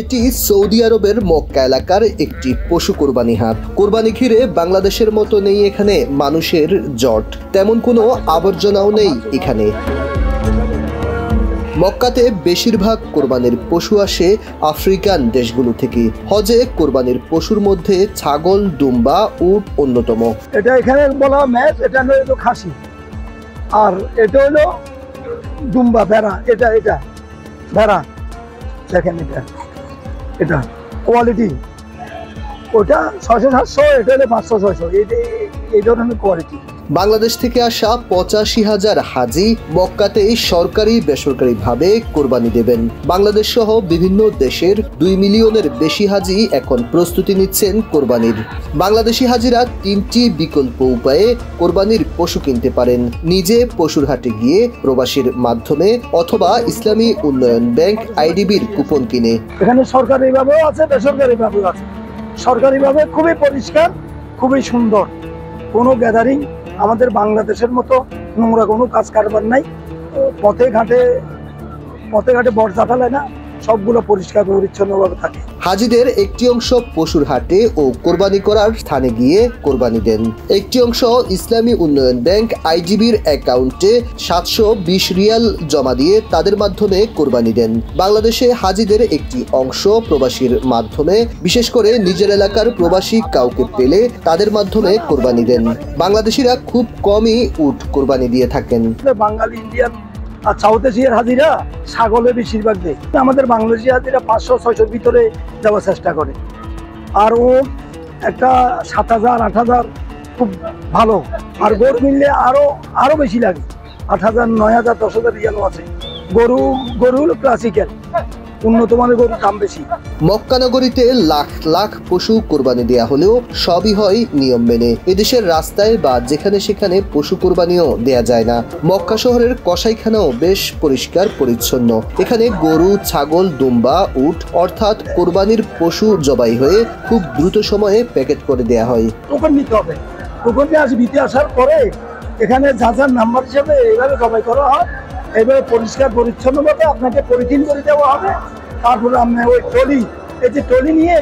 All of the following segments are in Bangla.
এটি সৌদি আরবের মক্কা এলাকার একটি পশু কোরবানি হাট। কোরবানি ঘিরে বাংলাদেশের মতো নেই এখানে মানুষের জট, তেমন কোনো আবর্জনাও নেই এখানে। মক্কাতে বেশিরভাগ কোরবানির পশু আসে আফ্রিকান দেশগুলো থেকে। হজে কোরবানির পশুর মধ্যে ছাগল, দুম্বা, উট অন্যতম। এটা এখানে বলা ম্যাচ, এটা হলো খাসি, আর এটা হলো দুম্বা, ভেড়া। এটা ভেড়া দেখেন, এটা কোয়ালিটি। ওটা 600-700, এটা হলো 500-600, এই ধরনের কোয়ালিটি। বাংলাদেশ থেকে আসা 85,000 হাজি মক্কাতে সরকারি বেসরকারিভাবে কোরবানি দেবেন। বাংলাদেশ সহ বিভিন্ন দেশের 2 মিলিয়নের বেশি হাজি এখন প্রস্তুতি নিচ্ছেন কোরবানির। বাংলাদেশি হাজিরা 3টি বিকল্প উপায়ে কোরবানির পশু কিনতে পারেন: নিজে পশুর হাটে গিয়ে, প্রবাসীর মাধ্যমে, অথবা ইসলামী উন্নয়ন ব্যাংক আইডিবির কুপন কিনে। এখানে সরকারিভাবেও আছে, বেসরকারিভাবেও আছে। সরকারিভাবে খুবই পরিষ্কার, খুবই সুন্দর, কোনো গ্যাদারিং, আমাদের বাংলাদেশের মতো নোংরা কোনো কাজ কারবার নাই। পথে ঘাটে বর্জা ফেলায় না, সবগুলো পরিষ্কার পরিচ্ছন্নভাবে থাকে। হাজিদের একটি অংশ পশুর হাটে ও কোরবানি করার স্থানে গিয়ে কোরবানি দেন। একটি অংশ ইসলামী উন্নয়ন ব্যাংক আইডিবির অ্যাকাউন্টে 720 রিয়াল জমা দিয়ে তাদের মাধ্যমে কোরবানি দেন। বাংলাদেশে হাজিদের একটি অংশ প্রবাসীর মাধ্যমে, বিশেষ করে নিজের এলাকার প্রবাসী কাউকে পেলে তাদের মাধ্যমে কোরবানি দেন। বাংলাদেশিরা খুব কমই উট কোরবানি দিয়ে থাকেন। বাঙালি, ইন্ডিয়ান আর সাউথ এশিয়ার হাজিরা ছাগলে বেশিরভাগ দেয়। আমাদের বাংলাদেশি হাজিরা 500-600 ভিতরে যাওয়ার চেষ্টা করে। আর ও একটা 7,000-8,000 খুব ভালো, আর গরু মিললে আরো বেশি লাগে। 8,000, 9,000, 10,000 রিয়ালও আছে। গরু হলো ক্লাসিক্যাল, উন্নত মানের গরুর দাম বেশি। মক্কা নগরীতে লাখ লাখ পশু কোরবানি দেয়া হলেও সবই হয় নিয়ম মেনে। এদেশের রাস্তায় বা যেখানে সেখানে পশু কোরবানিও দেয়া যায় না। মক্কা শহরের কসাইখানাও বেশ পরিষ্কার পরিচ্ছন্ন। এখানে গরু, ছাগল, দুম্বা, উট অর্থাৎ কোরবানির পশু জবাই হয়ে খুব দ্রুত সময়ে প্যাকেট করে দেয়া হয়। টোকন নিতে হবে, টোকন নিয়ে আসার পরে এখানে যার নাম্বার হিসেবে এইভাবে জবাই করা হয়। এভাবে পরিষ্কার পরিচ্ছন্নভাবে আপনাকে পরিচিন করে দেওয়া হবে। তারপরে আপনি ওই ট্রলি নিয়ে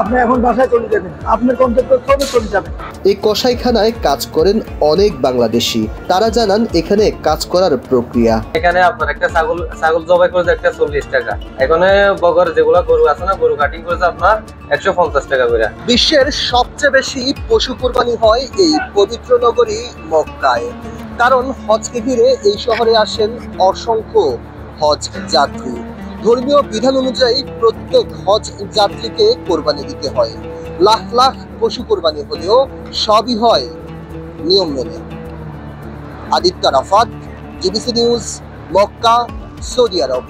আপনি এখন বাসায় চলে যাবেন, আপনার গন্তব্যস্থলে চলে যাবেন। এই কসাইখানায় কাজ করেন অনেক বাংলাদেশি। তারা জানান এখানে কাজ করার প্রক্রিয়া। এখানে আপনার একটা ছাগল জবাই করেছে একটা 40 টাকা। এখানে বগর যেগুলো গরু আছে না, গরু কাটিং করেছে আপনার 150 টাকা করে। বিশ্বের সবচেয়ে বেশি পশু কোরবানি হয় এই পবিত্র নগরী মক্কায়। কারণ হজকে ঘিরে এই শহরে আসেন অসংখ্য হজ যাত্রী। ধর্মীয় বিধান অনুযায়ী প্রত্যেক হজ যাত্রীকে কোরবানি দিতে হয়। লাখ লাখ পশু কোরবানি হলেও সবই হয় নিয়ম মেনে। Aditya Rafat, GBC news, Mecca, Saudi আরব।